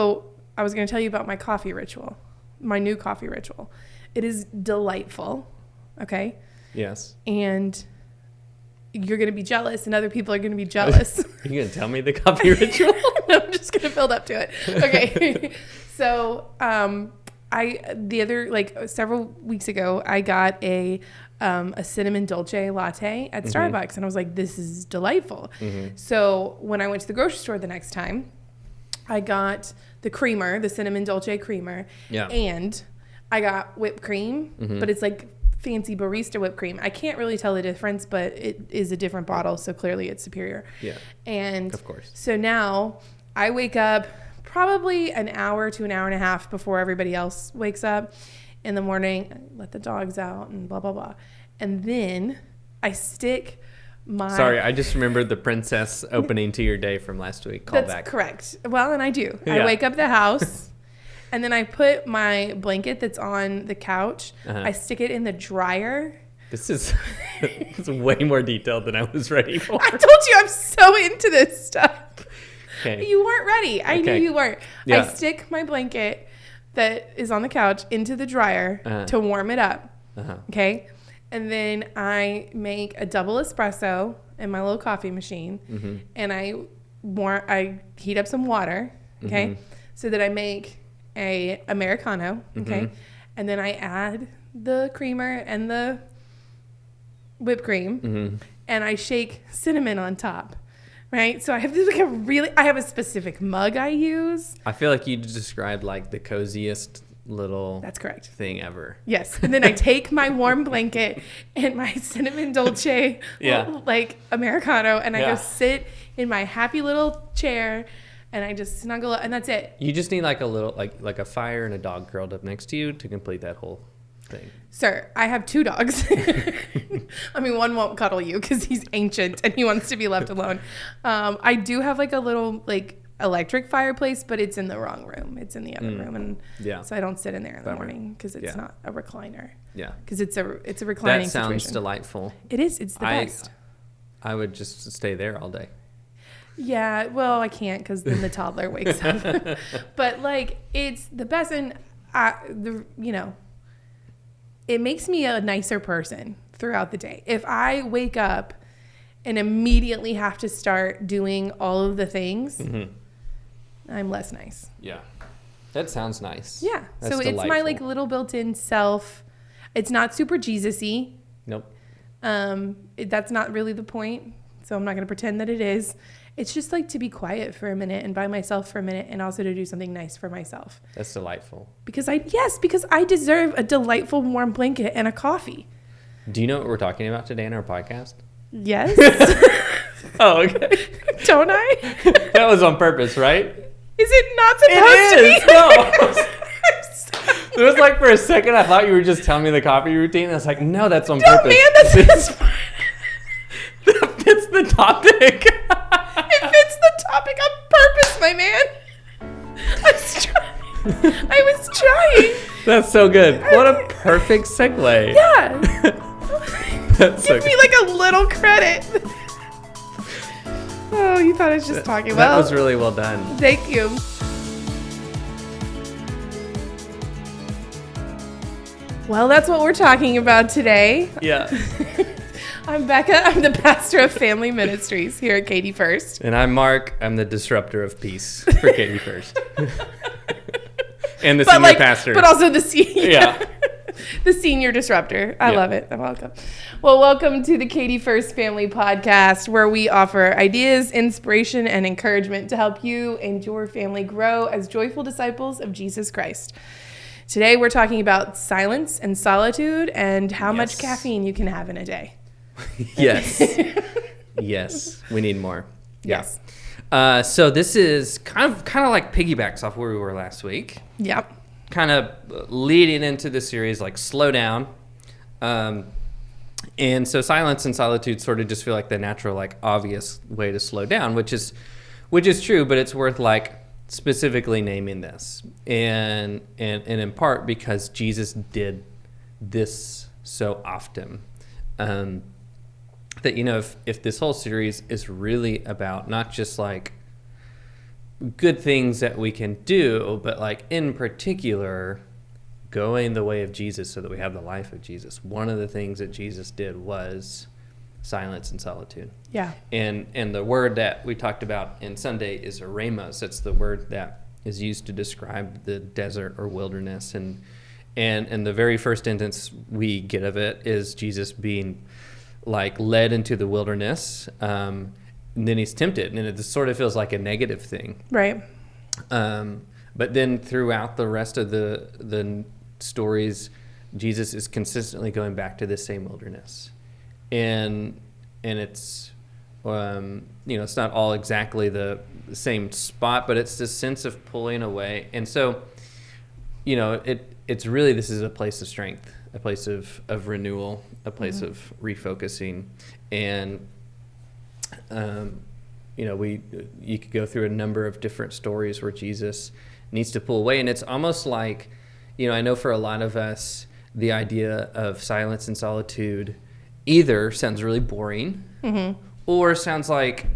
So I was going to tell you about my coffee ritual, my new coffee ritual. It is delightful. Okay. Yes. And you're going to be jealous and other people are going to be jealous. Are you going to tell me the coffee ritual? No, I'm just going to build up to it. Okay. So, several weeks ago, I got a cinnamon dolce latte at Starbucks, and I was like, this is delightful. Mm-hmm. So when I went to the grocery store the next time, I got the creamer, the cinnamon dolce creamer, and I got whipped cream, but it's like fancy barista whipped cream. I can't really tell the difference, but it is a different bottle, so clearly it's superior. Yeah. And of course. So now I wake up probably an hour to an hour and a half before everybody else wakes up in the morning, let the dogs out and blah, blah, blah. And then I stick my... Sorry, I just remembered the princess opening to your day from last week. Call That's back. correct. Well, and I do. Yeah. I wake up the house and then I put my blanket that's on the couch. I stick it in the dryer. This is it's way more detailed than I was ready for. I told you I'm so into this stuff. Okay. You weren't ready. I knew you weren't. Yeah. I stick my blanket that is on the couch into the dryer to warm it up. Okay. And then I make a double espresso in my little coffee machine, and I heat up some water. Okay. So that I make a Americano. Okay. And then I add the creamer and the whipped cream, and I shake cinnamon on top. Right. So I have I have a specific mug I use. I feel like you described like the coziest little That's correct. thing ever. Yes. And then I take my warm blanket and my cinnamon dolce like Americano, and I go sit in my happy little chair and I just snuggle up, and that's it. You just need like a little like a fire and a dog curled up next to you to complete that whole thing. Sir, I have 2 dogs. I mean, one won't cuddle you because he's ancient and he wants to be left alone. I do have like a little like electric fireplace, but it's in the wrong room. It's in the other room, and so I don't sit in there in the morning because it's not a recliner. Yeah, because it's a reclining. That sounds situation. Delightful. It is. It's the best. I would just stay there all day. Yeah, well, I can't because then the toddler wakes up. But like, it's the best, and it makes me a nicer person throughout the day. If I wake up and immediately have to start doing all of the things, I'm less nice. Yeah. That sounds nice. Yeah. That's so delightful. It's my like little built-in self. It's not super Jesus-y. Nope. That's not really the point. So I'm not going to pretend that it is. It's just like to be quiet for a minute and by myself for a minute, and also to do something nice for myself. That's delightful. Because I deserve a delightful warm blanket and a coffee. Do you know what we're talking about today in our podcast? Yes. Oh, okay. Don't I? That was on purpose, right? Is it not supposed to be? No. It was like for a second I thought you were just telling me the coffee routine. I was like, no, that's on purpose. Man, that's fine. That fits the topic. It fits the topic on purpose, my man. I was trying. That's so good. What a perfect segue. Yeah. Give me like a little credit. Oh, you thought I was just talking about. That was really well done. Thank you. Well, that's what we're talking about today. Yeah. I'm Becca. I'm the pastor of Family Ministries here at Katy First. And I'm Mark. I'm the disruptor of peace for Katy First. And the senior pastor. But also the senior. Yeah. The senior disruptor. I love it. Welcome. Well, welcome to the Katy First Family Podcast, where we offer ideas, inspiration, and encouragement to help you and your family grow as joyful disciples of Jesus Christ. Today, we're talking about silence and solitude and how much caffeine you can have in a day. Yes. Yes. We need more. Yes. So this is kind of like piggybacks off where we were last week. Yep. Kind of leading into the series, like slow down. And so silence and solitude sort of just feel like the natural, like obvious way to slow down, which is true, but it's worth like specifically naming this. And in part because Jesus did this so often. That, if this whole series is really about not just like good things that we can do, but like in particular, going the way of Jesus so that we have the life of Jesus. One of the things that Jesus did was silence and solitude. Yeah. And the word that we talked about in Sunday is eremos. It's the word that is used to describe the desert or wilderness. And the very first instance we get of it is Jesus being like led into the wilderness, and then he's tempted, and it sort of feels like a negative thing. Right. But then throughout the rest of the stories, Jesus is consistently going back to the same wilderness, and it's it's not all exactly the same spot, but it's this sense of pulling away. And so it's really, this is a place of strength, a place of renewal, a place of refocusing. And you could go through a number of different stories where Jesus needs to pull away, and it's almost like, I know for a lot of us, the idea of silence and solitude either sounds really boring, or sounds like,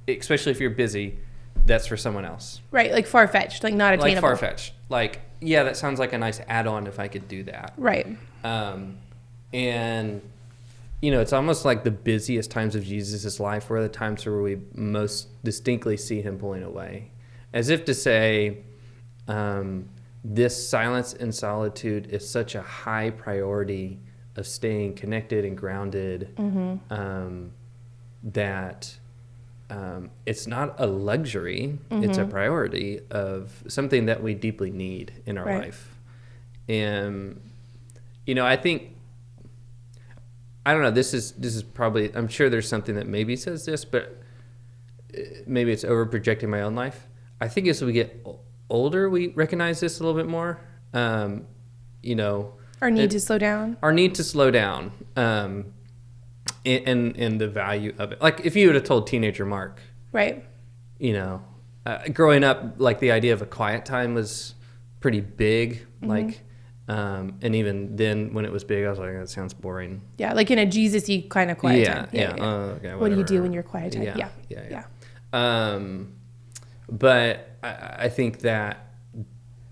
especially if you're busy, that's for someone else. Right, like far-fetched, like not attainable. Like far-fetched. Like, yeah, that sounds like a nice add-on if I could do that. Right. And, it's almost like the busiest times of Jesus' life were the times where we most distinctly see him pulling away. As if to say, this silence and solitude is such a high priority of staying connected and grounded, that it's not a luxury, it's a priority of something that we deeply need in our life. And, I think, I don't know, this is probably, I'm sure there's something that maybe says this, but maybe it's over projecting my own life. I think as we get older, we recognize this a little bit more. Our need to slow down. Our need to slow down. And the value of it. Like if you would have told teenager Mark, right? Growing up, like the idea of a quiet time was pretty big. Like, and even then when it was big, I was like, that sounds boring. Yeah, like in a Jesus-y kind of quiet time. Yeah. Okay, what do you do in your quiet time? Yeah. But I think that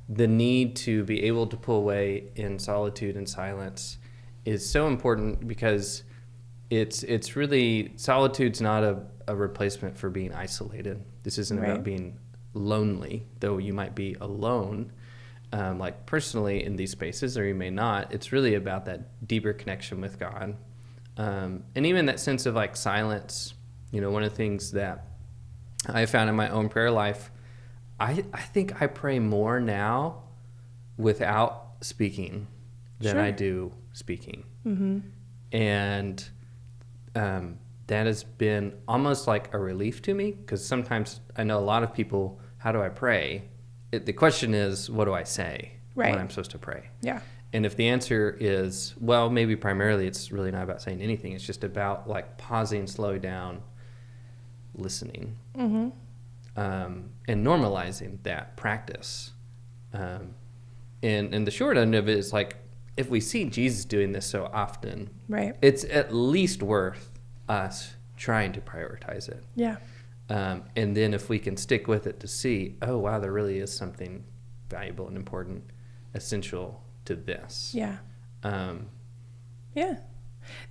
the need to be able to pull away in solitude and silence is so important, because it's really, solitude's not a replacement for being isolated. This isn't about being lonely, though you might be alone, like personally in these spaces, or you may not. It's really about that deeper connection with God. And even that sense of like silence, one of the things that I found in my own prayer life, I think I pray more now without speaking than I do speaking. And that has been almost like a relief to me, because sometimes I know a lot of people, how do I pray? The question is, what do I say when I'm supposed to pray? Yeah. And if the answer is, well, maybe primarily it's really not about saying anything. It's just about like pausing, slowing down, listening, and normalizing that practice. And the short end of it is like, if we see Jesus doing this so often, it's at least worth us trying to prioritize it. Yeah. And then if we can stick with it to see, oh, wow, there really is something valuable and important, essential to this. Yeah. Yeah.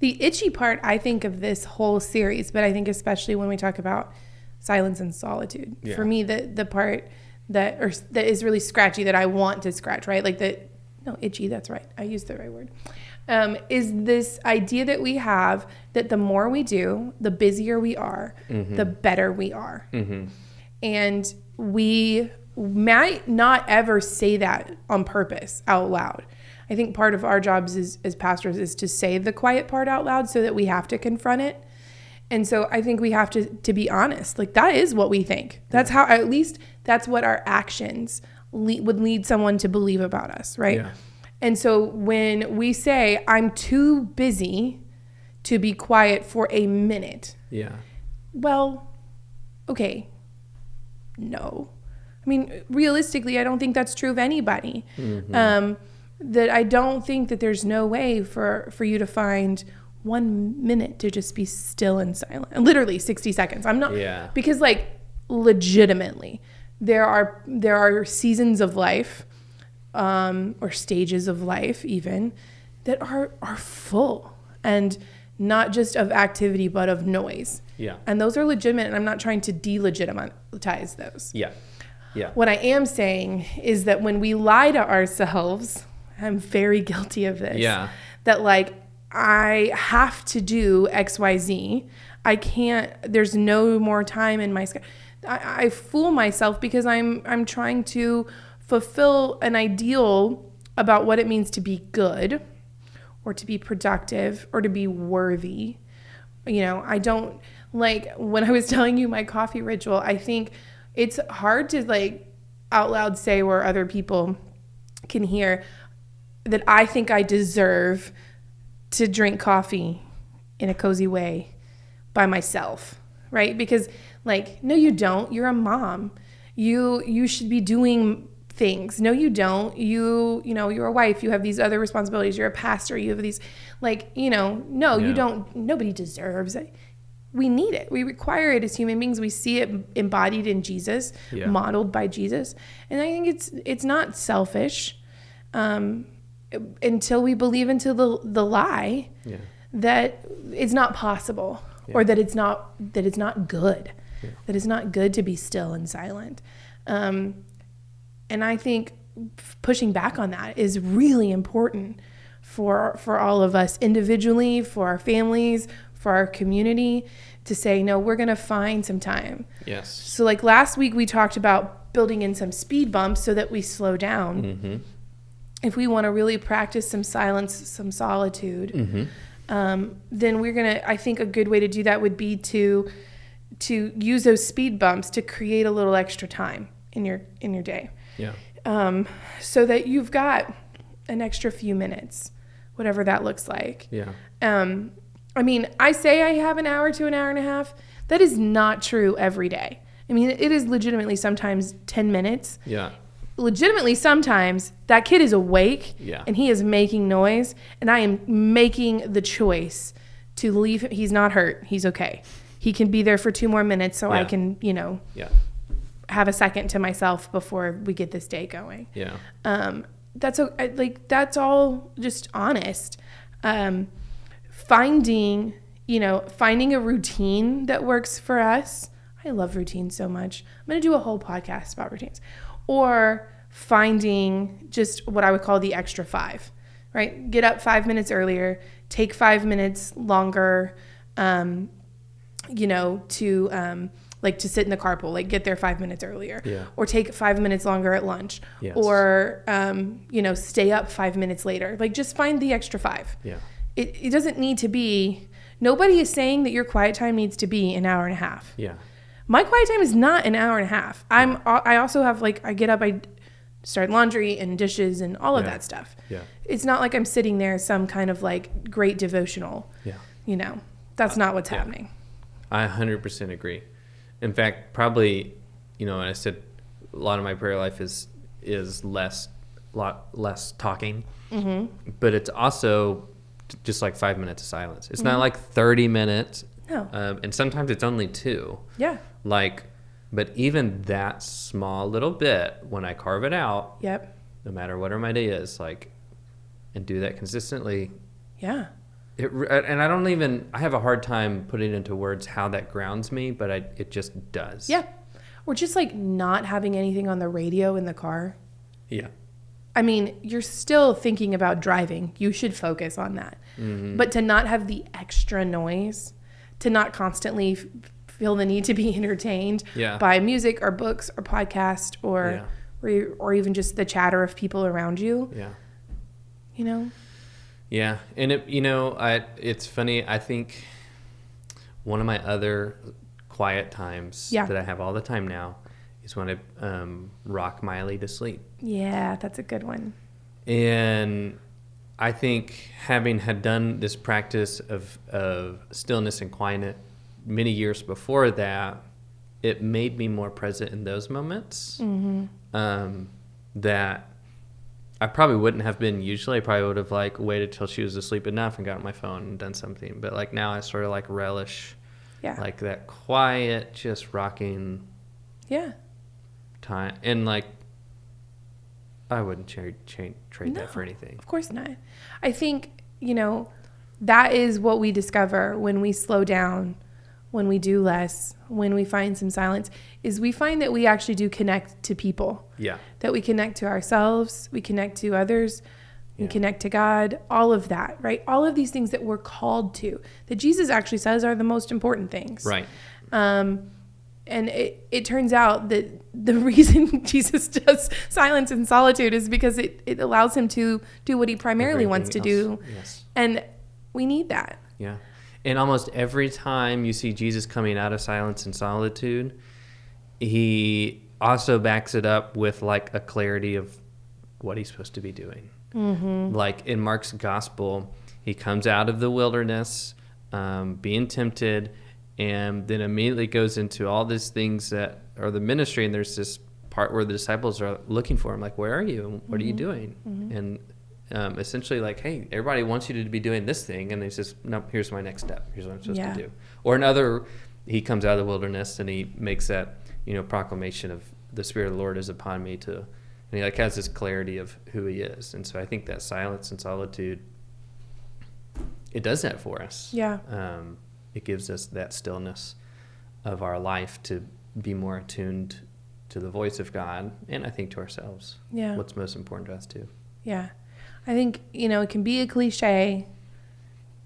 The itchy part, I think, of this whole series, but I think especially when we talk about silence and solitude, for me, the part that is really scratchy, that I want to scratch, right? Like itchy, that's right. I used the right word. Is this idea that we have that the more we do, the busier we are, the better we are. And we might not ever say that on purpose out loud. I think part of our jobs as pastors is to say the quiet part out loud so that we have to confront it. And so I think we have to be honest. Like, that is what we think. That's how, at least that's what our actions would lead someone to believe about us, right? Yeah. And so when we say, I'm too busy to be quiet for a minute. Yeah. Well, okay. No. I mean, realistically, I don't think that's true of anybody. That I don't think that there's no way for you to find 1 minute to just be still and silent. Literally 60 seconds. I'm not, because like, legitimately, there are seasons of life, or stages of life even, that are full, and not just of activity, but of noise. Yeah. And those are legitimate, and I'm not trying to delegitimize those. Yeah. Yeah. What I am saying is that when we lie to ourselves, I'm very guilty of this. Yeah. That like, I have to do XYZ. I can't, there's no more time in my schedule. I fool myself because I'm trying to fulfill an ideal about what it means to be good, or to be productive, or to be worthy. You know, I don't, like, when I was telling you my coffee ritual, I think it's hard to like out loud say where other people can hear that I think I deserve to drink coffee in a cozy way by myself, right? Because like, no, you don't. You're a mom. You should be doing things. No, you don't. You know, you're a wife. You have these other responsibilities. You're a pastor. You have these, like, you know, no, you don't. Nobody deserves it. We need it. We require it as human beings. We see it embodied in Jesus, modeled by Jesus. And I think it's not selfish until we believe into the lie that it's not possible, or that it's not good. That it's not good to be still and silent. And I think pushing back on that is really important for all of us individually, for our families, for our community, to say, no, we're going to find some time. Yes. So like last week we talked about building in some speed bumps so that we slow down. Mm-hmm. If we want to really practice some silence, some solitude, then we're going to, I think a good way to do that would be to use those speed bumps to create a little extra time in your day. Yeah. So that you've got an extra few minutes, whatever that looks like. Yeah. I mean, I say I have an hour to an hour and a half. That is not true every day. I mean, it is legitimately sometimes 10 minutes. Yeah. Legitimately sometimes that kid is awake and he is making noise, and I am making the choice to leave. He's not hurt. He's okay. He can be there for 2 more minutes so I can, you know, have a second to myself before we get this day going. Yeah. That's all just honest. Finding a routine that works for us. I love routines so much. I'm going to do a whole podcast about routines. Or finding just what I would call the extra 5, right? Get up 5 minutes earlier, take 5 minutes longer, to sit in the carpool, like get there 5 minutes earlier, or take 5 minutes longer at lunch, or, stay up 5 minutes later. Like, just find the extra 5. Yeah. It doesn't need to be, nobody is saying that your quiet time needs to be an hour and a half. Yeah. My quiet time is not an hour and a half. I also have, like, I get up, I start laundry and dishes and all of that stuff. Yeah. It's not like I'm sitting there some kind of like great devotional. Yeah. That's not what's happening. I 100% agree. In fact, probably, I said a lot of my prayer life is lot less talking, but it's also just like 5 minutes of silence. It's not like 30 minutes. No. And sometimes it's only 2. Yeah. But even that small little bit, when I carve it out, no matter what my day is, and do that consistently. Yeah. And I have a hard time putting into words how that grounds me, but it just does. Yeah. Or just like not having anything on the radio in the car. Yeah. I mean, you're still thinking about driving. You should focus on that. Mm-hmm. But to not have the extra noise, to not constantly feel the need to be entertained by music or books or podcast or even just the chatter of people around you. Yeah. Yeah. And it's funny. I think one of my other quiet times that I have all the time now is when I rock Miley to sleep. Yeah, that's a good one. And I think having had done this practice of stillness and quiet many years before that, it made me more present in those moments that I probably wouldn't have been usually. I probably would have waited till she was asleep enough and got on my phone and done something. But now I sort of relish that quiet, just rocking Yeah. time. And like, I wouldn't trade that for anything. Of course not. I think, that is what we discover when we slow down, when we do less, when we find some silence, is we find that we actually do connect to people. Yeah. That we connect to ourselves, we connect to others, we connect to God, all of that, right? All of these things that we're called to, that Jesus actually says are the most important things. Right. And it turns out that the reason Jesus does silence and solitude is because it allows him to do what he primarily wants to do. Yes. And we need that. Yeah. And almost every time you see Jesus coming out of silence and solitude, he also backs it up with like a clarity of what he's supposed to be doing. Mm-hmm. Like in Mark's gospel, he comes out of the wilderness, being tempted, and then immediately goes into all these things that are the ministry. And there's this part where the disciples are looking for him, like, where are you? And what are you doing? Mm-hmm. And essentially like, hey, everybody wants you to be doing this thing. And he says, no, here's my next step. Here's what I'm supposed to do. Or another, he comes out of the wilderness and he makes that, proclamation of the Spirit of the Lord is upon me and he like has this clarity of who he is. And so I think that silence and solitude, it does that for us. Yeah. It gives us that stillness of our life to be more attuned to the voice of God, and I think to ourselves. Yeah. What's most important to us too. Yeah. I think, it can be a cliche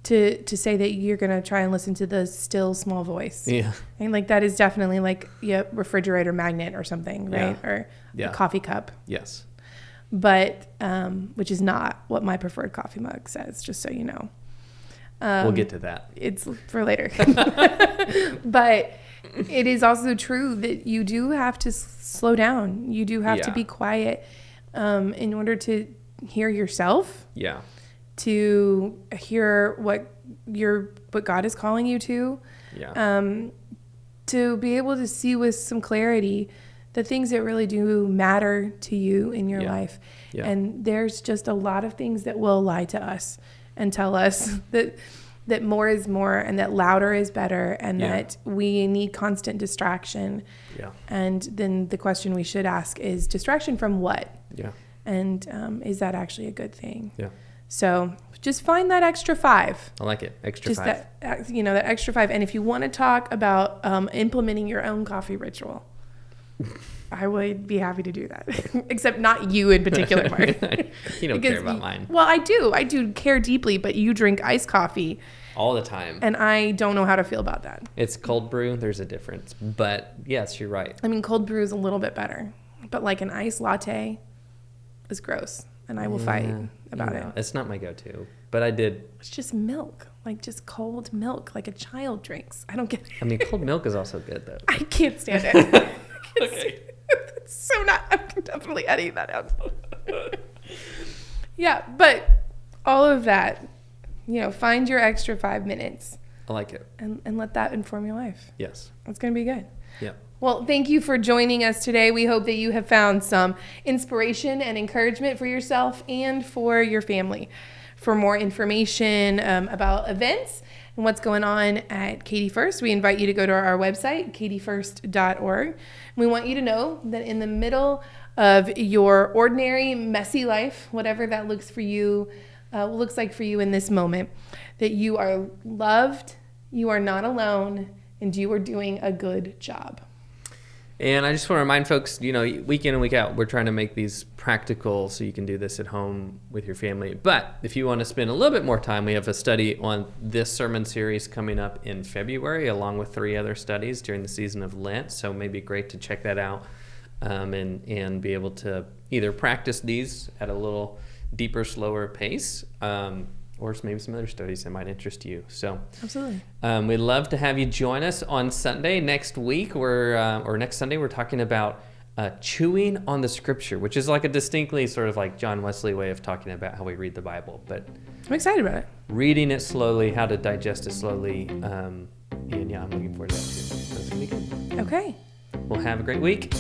to say that you're going to try and listen to the still small voice. Yeah. And like that is definitely like refrigerator magnet or something, right? Yeah. Or a coffee cup. Yes. But which is not what my preferred coffee mug says, just so you know. We'll get to that. It's for later. But it is also true that you do have to slow down. You do have to be quiet in order to hear yourself. Yeah. To hear what God is calling you to. Yeah. To be able to see with some clarity the things that really do matter to you in your life. Yeah. And there's just a lot of things that will lie to us and tell us that more is more and that louder is better and that we need constant distraction. Yeah. And then the question we should ask is distraction from what? Yeah. And is that actually a good thing? Yeah. So just find that extra 5. I like it. Extra just 5. That, that extra 5. And if you want to talk about implementing your own coffee ritual, I would be happy to do that. Except not you in particular, Mark. You don't care about mine. Well, I do. I do care deeply, but you drink iced coffee. All the time. And I don't know how to feel about that. It's cold brew. There's a difference. But yes, you're right. I mean, cold brew is a little bit better. But like an iced latte is gross. And I will fight about it. It's not my go-to. But I did. It's just milk. Like just cold milk. Like a child drinks. I don't get it. I mean, cold milk is also good, though. I can't stand it. Okay. It's so not. I'm definitely editing that out. Yeah, but all of that, find your extra 5 minutes. I like it. And let that inform your life. Yes. It's going to be good. Yeah. Well, thank you for joining us today. We hope that you have found some inspiration and encouragement for yourself and for your family. For more information about events and what's going on at Katy First, we invite you to go to our website, katyfirst.org. We want you to know that in the middle of your ordinary, messy life, whatever that looks like for you in this moment, that you are loved, you are not alone, and you are doing a good job. And I just want to remind folks, week in and week out, we're trying to make these practical so you can do this at home with your family. But if you want to spend a little bit more time, we have a study on this sermon series coming up in February, along with 3 other studies during the season of Lent. So it may be great to check that out and be able to either practice these at a little deeper, slower pace, or maybe some other studies that might interest you. So absolutely, we'd love to have you join us on Sunday next week. Next Sunday we're talking about chewing on the Scripture, which is like a distinctly sort of like John Wesley way of talking about how we read the Bible. But I'm excited about it. Reading it slowly, how to digest it slowly, and I'm looking forward to that too. So it's gonna be good. Okay. Well, have a great week.